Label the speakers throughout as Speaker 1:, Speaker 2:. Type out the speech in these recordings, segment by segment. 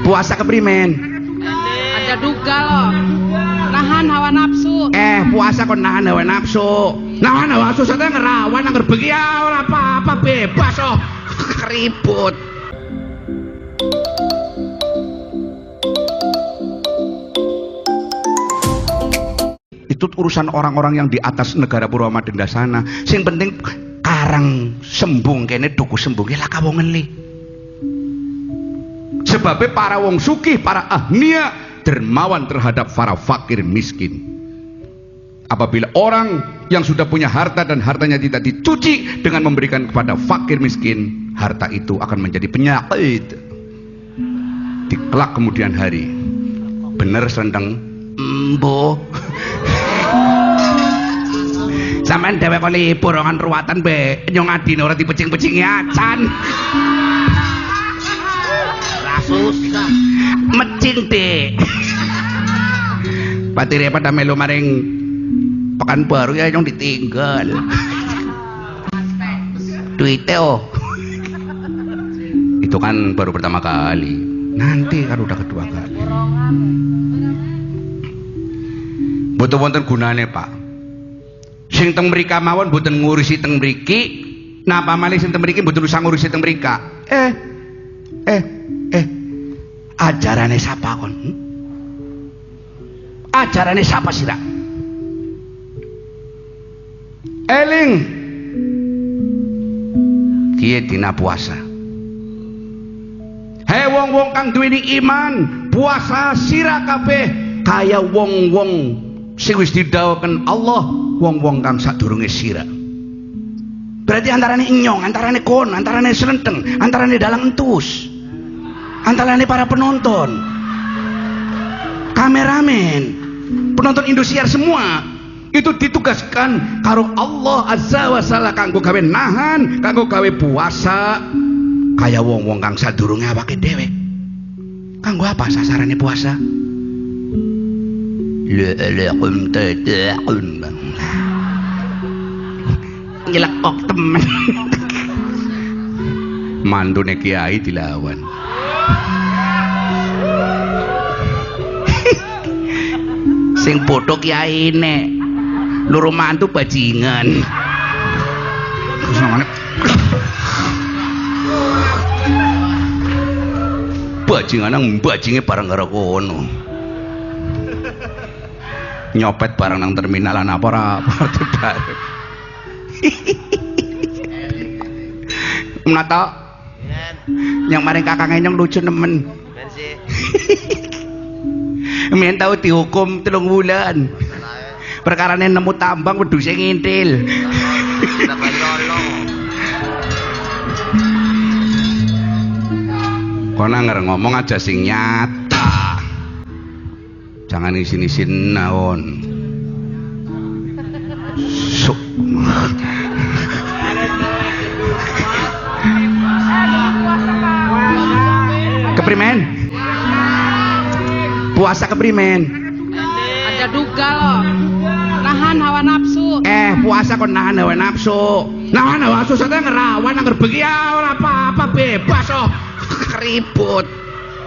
Speaker 1: Puasa keprimen?
Speaker 2: Ada duga loh. Nahan hawa nafsu.
Speaker 1: Puasa kon nahan hawa nafsu. Nahan hawa nafsu saya ngerawan anggar bengi ora apa-apa bebas oh. Keribut. Itu urusan orang-orang yang di atas negara Purwamadenda sana. Sing penting karang sembung kene duku sembung lah kawongen li. Sebabnya para wong sugih, para ahnia dermawan terhadap para fakir miskin. Apabila orang yang sudah punya harta dan hartanya tidak dicuci dengan memberikan kepada fakir miskin, harta itu akan menjadi penyakit di kelak kemudian hari. Bener sendeng embo. Sampeyan dhewe kok libur kan ruwatan be nyong adine ora dipecing-pecingi acan. Susah mecing deh. Patire pada melu maring Pekanbaru ya yang ditinggal. Duite oh. Itu kan baru pertama kali. Nanti kan udah kedua kali. Mboten wonten gunane, Pak. Sing teng mrika mawon mboten ngurusi teng mriki, napa malih sing teng mriki mboten usah ngurusi teng mrika. Ajarane siapa kon? Ajarane siapa sih rak? Eling kiye dina puasa. Hei wong-wong kang duweni iman, puasa sira kabeh kaya wong-wong sing wis didhawuhaken Allah, wong-wong kang sadurunge sira. Berarti antarane inyong, antarane kon, antarane slenteng, antarane dalang entus. Antaranya para penonton, kameramen, penonton Indosiar semua itu ditugaskan karo Allah Azza wa Jalla kanggo gawe nahan, kanggo gawe puasa kaya wong-wong kang sadurunge awake dhewe. Kanggo apa sasarane puasa? La'alakum tattaqun. Nyelekok temen. Mantune kiai dilawan. Sing bodoh kiai ne loro mantu bajingan. Bajingan nang bajinge bareng karo kono. Nyopet barang nang terminal ana apa ora parti bareng. Menata yang maring kakang enyong lucu nemen. Mien tau dihukum 3 bulan. Perkarane nemu tambang wedhuse ngintil. Kono anger ngomong aja sing nyata. Jangan isin-isin naon. Sok. Keprimen? Puasa keprimen?
Speaker 2: Ada duga loh. Nahan hawa nafsu.
Speaker 1: Puasa kon nahan hawa nafsu. Nahan hawa nafsu saya ngerawan anggar bengi ora apa-apa bebas oh. Keribut.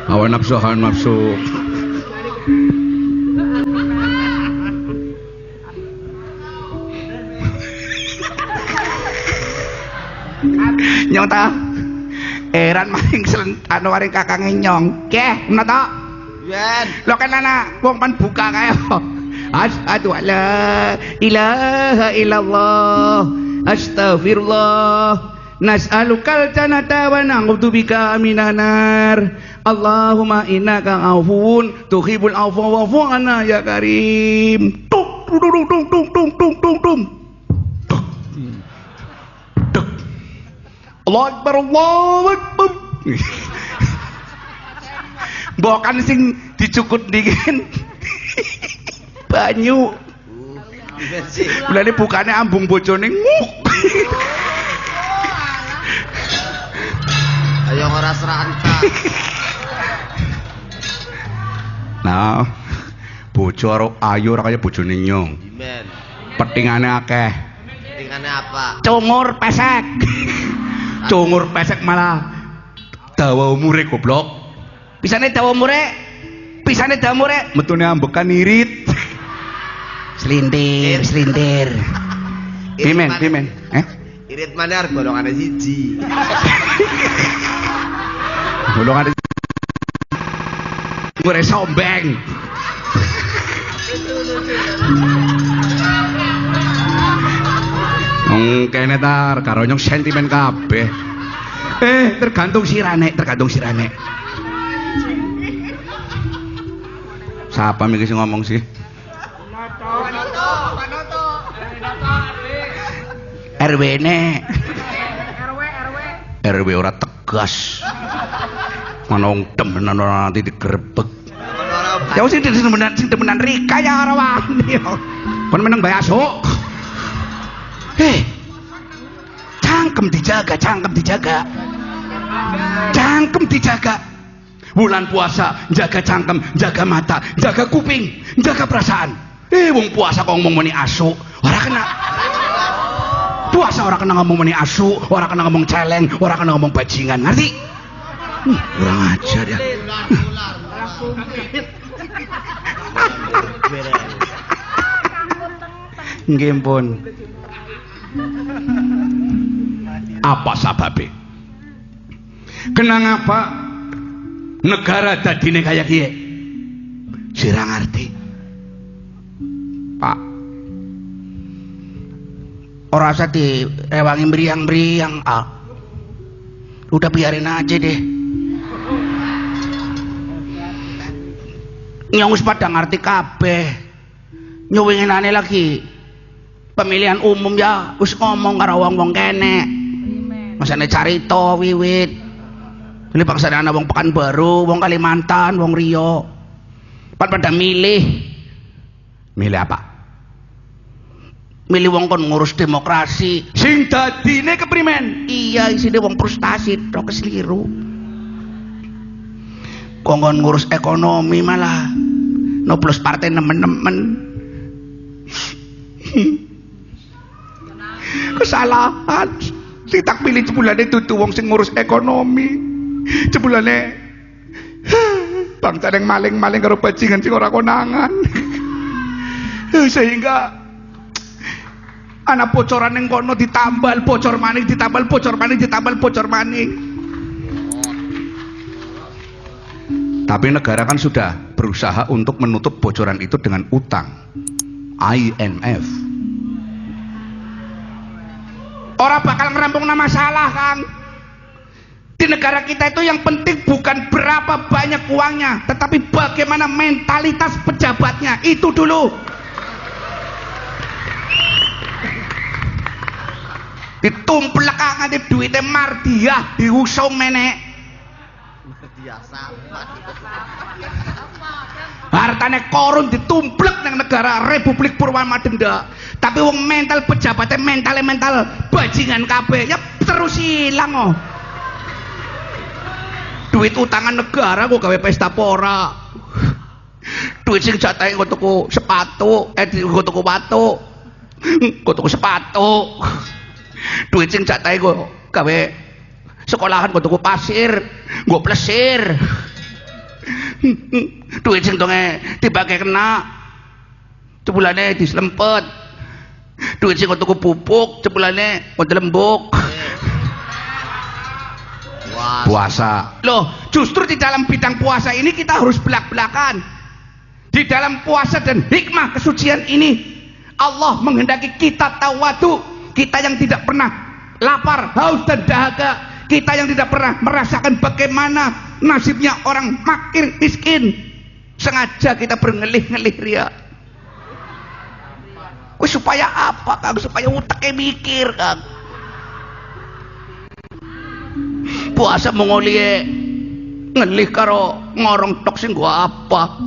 Speaker 1: Hawa nafsu, hawa nafsu. Nyong ta eran maring anu maring kakang nyong keh menata yen lo kan ana wong pan buka kae asyhadu alla ilaha illallah astaghfirullah nas'alukal jannata wa na'udzubika minan nar Allahumma innaka afuwun tuhibbul afwa wa'fu 'anna ya karim. Tung tung tung tung tung tung tung tung. Allahu Akbar, Allahu Akbar. Bokan sing dicukut dingin banyu. Mulane bukane ambung bojone nguk.
Speaker 3: Ayo ora serantak.
Speaker 1: Nah, bojo karo ayu ora kaya bojone nyong.
Speaker 3: Amen.
Speaker 1: Petingane akeh.
Speaker 3: Petingane apa?
Speaker 1: Cungur pesek. Cungur pesek malah dawa umure goblok. Pisane dawa mure. Pisane dawa mure. Metune ambekan irit. Selindir. Pimen.
Speaker 3: Irit mana golongan siji.
Speaker 1: Golongan mure sombeng. Kene tar karo nyong sentimen kabeh. Tergantung sirane. Siapa mikir sing ngomong sih? RW ne. RW ora tegas. Manong temenan ora nanti digerebek. Ya sing temenan Rika ya ora wani. Kon meneng bae asuk. Cangkem dijaga. Bulan puasa jaga cangkem, jaga mata, jaga kuping, jaga perasaan. Wong puasa kok ngomong meni asu, ora kena. Puasa ora kena ngomong meni asu, ora kena ngomong celeng, ora kena ngomong bajingan, ngerti? Kurang ajar ya. Nggih pun. Apa sababe? Kenang apa negara dadine kaya kiye? Sira ngerti. Pak. Ora usah direwangi meriang-meriang, udah biarin aja deh. Nyong wis pada ngerti kabeh. Nyuwinginane lagi pemilihan umum ya wis ngomong karo wong-wong kene. Masane carita wiwit. Ini bangsane ana wong Pekanbaru, wong Kalimantan, wong Riau. Pada milih apa? Milih wong kon ngurus demokrasi. Sing dadine keprimen? Iya, isine wong frustasi tok kesliru. Kongkon ngurus ekonomi malah noblos partai nemen-nemen. Kesalahan. Sing tak pilih jebulane dudu wong sing ngurus ekonomi. Jebulane bangsa yang maling-maling karo bajingan sing ora konangan. Sehingga anak bocoran yang kono ditambal bocor maning, ditambal bocor maning. Tapi negara kan sudah berusaha untuk menutup bocoran itu dengan utang. IMF. Orang bakal ngerampung masalah, Kang. Di negara kita itu yang penting bukan berapa banyak uangnya, tetapi bagaimana mentalitas pejabatnya. Itu dulu. Ditumplek ngene duwite Mardiah diusung menek. Hartane korun ditumplek nang negara Republik Purwamadenda. Tapi wong mental pejabatnya mental bajingan kabeh ya terus ilang oh. Duit utangan negara kok gawe pesta pora. Duit sing jatahe kok tuku sepatu, kok tuku batu. Kok tuku sepatu. Duit sing jatahe kok gawe sekolahan kok tuku pasir, nggo plesir. Duit sing tonge dibake kena. Jebulane dislempet. Duit sing kok tuku pupuk, jebulane kok lembuk. Puasa. Loh, justru di dalam bidang puasa ini kita harus belak-belakan. Di dalam puasa dan hikmah kesucian ini Allah menghendaki kita tawadu, kita yang tidak pernah lapar, haus dan dahaga, kita yang tidak pernah merasakan bagaimana nasibnya orang fakir miskin. Sengaja kita berngelih-ngelih ria. Supaya apa, Kang? Supaya utaknya mikir, Kang. Puasa mengolie ngelih karo ngorong tok sing gua apa.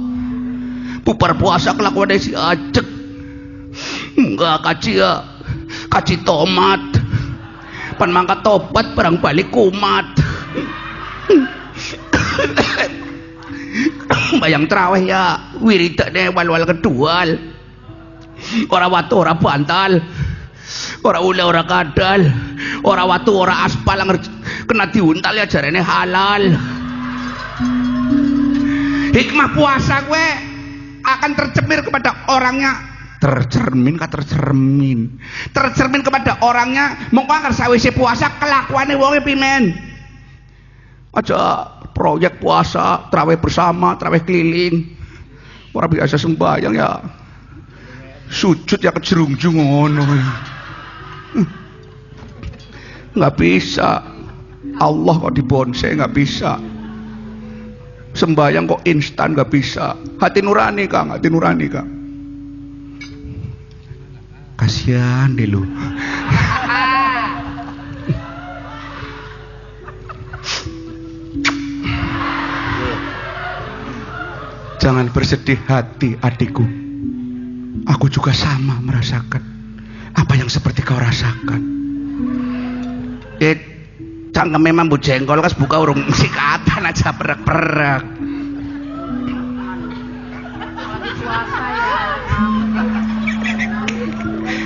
Speaker 1: Bubar puasa kelakuan si ajek. Enggak kaci tomat. Pan mangkat tobat barang balik kumat. Bayang traweh ya wiridane wal-wal kedual. Ora watu ora bantal. Ora ule ora kadal. Ora watu ora aspal kena diuntal ya jarene halal. Hikmah puasa gue akan tercermin kepada orangnya. Tercermin kepada orangnya. Mongko anggar sawise puasa kelakuane wonge pimen. Aja proyek puasa, traweh bersama, traweh keliling. Ora biasa sembahyang ya. Sujud ya kejerungjung ngono. Nggak bisa. Allah kok dibonsai nggak bisa. Sembahyang kok instan nggak bisa. Hati nurani Kang, hati nurani Kang. Kasihan deh lu. Jangan bersedih hati adikku. Aku juga sama merasakan apa yang seperti kau rasakan. Cangkem memang bu jengkol kas buka urung sikatan aja perek-perek.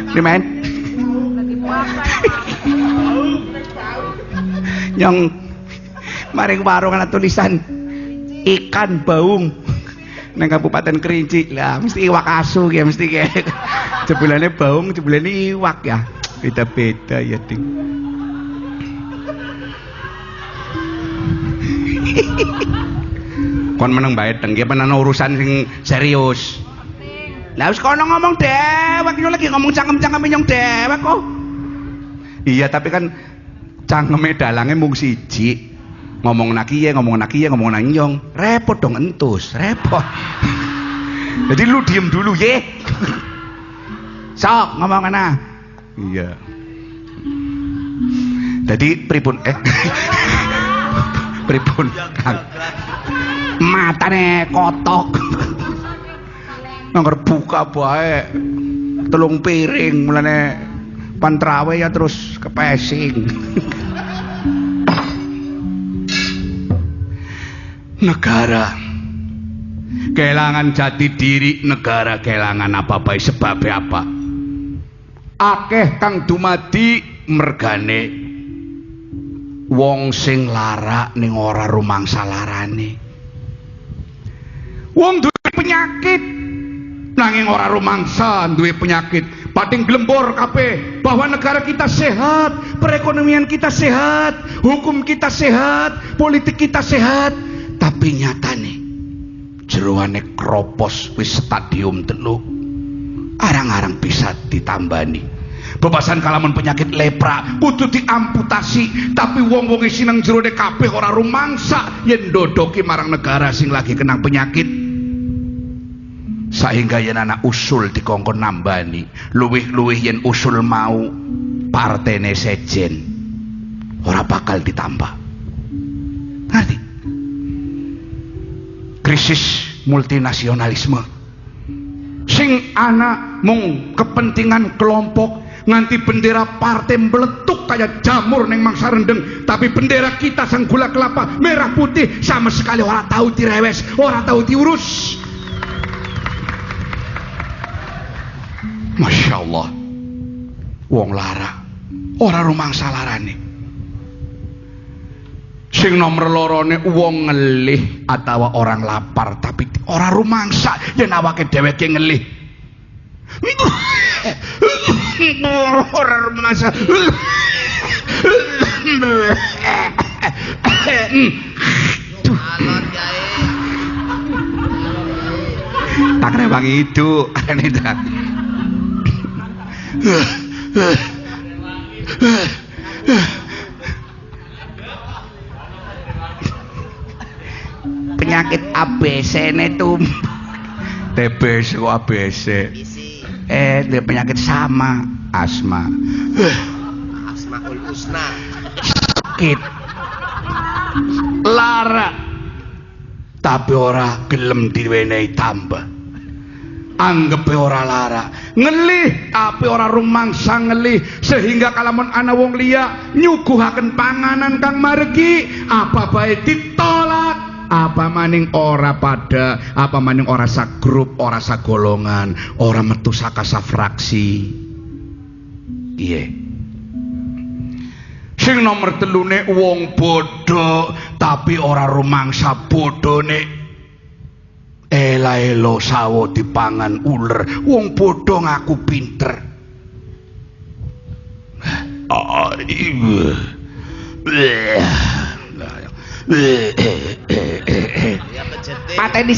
Speaker 1: Ini main. Yang maring warung ana tulisan ikan baung nang Kabupaten Kerinci lah mesti iwak asu ya mesti kayak jebulane baung jebulane iwak ya beda-beda ya ting. Kon meneng bae teng ki penan urusan sing serius. Lah wis kono ngomong dewek yo lagi ngomong cangkem-cangkem nyong dewek kok. Iya tapi kan cangkeme dalange mung siji. Ngomong nakiye, ngomong nyong. Repot dong entus, repot. Jadi lu diem dulu ye. Sok ngomong ana. Iya. Jadi pripun pripun Kang. Matane kotok. Nangger buka bae. Telung piring mulane pantrawe ya terus kepesing. Negara kehilangan jati diri, negara kehilangan apa-apa sebabnya apa? Akeh kang dumadi mergane wong sing lara ning ora rumangsa larane. Wong duwe penyakit nanging ora rumangsa duwe penyakit. Pating glembor kabeh bahwa negara kita sehat, perekonomian kita sehat, hukum kita sehat, politik kita sehat. Tapi nyatane jeroane kropos wis stadium 3 arang-arang bisa ditambani. Bebasan kalamun penyakit lepra kudu diamputasi, tapi wong-wong isi nang jerone kabeh ora rumangsa yen ndodoki marang negara sing lagi kenang penyakit. Sehingga yen ana usul dikongkon nambani, luwih-luwih yen usul mau partene sejen ora bakal ditambah. Ngerti? Krisis multinasionalisme sing ana mung kepentingan kelompok nganti bendera partai meletuk kayak jamur neng mangsa rendeng, tapi bendera kita sang gula kelapa merah putih sama sekali orang tahu direwes, orang tahu diurus. Masya Allah, wong lara orang rumangsa larane. Sing nomor lorone wong ngelih atau orang lapar tapi orang rumangsa yen awake dheweke ngelih. Orang rumangsa. Tak kena bang itu ini tak. Penyakit ABC ne tuh TBC kok ABC dia penyakit sama asma
Speaker 3: Asmaul Husna
Speaker 1: sakit lara tapi ora gelem diwenehi tambah anggap ora lara ngelih tapi ora rumangsa ngelih sehingga kalamun ana wong liya nyuguhaken panganan kang margi apa bae ditolak apa maning ora pada apa maning ora sagrup ora sagolongan ora metu saka safraksi. Iya sing nomor telune wong bodoh tapi ora rumangsa bodone ela-elo sawo dipangan uler, wong bodho ngaku pinter.
Speaker 3: Ya pejete.
Speaker 1: Pateni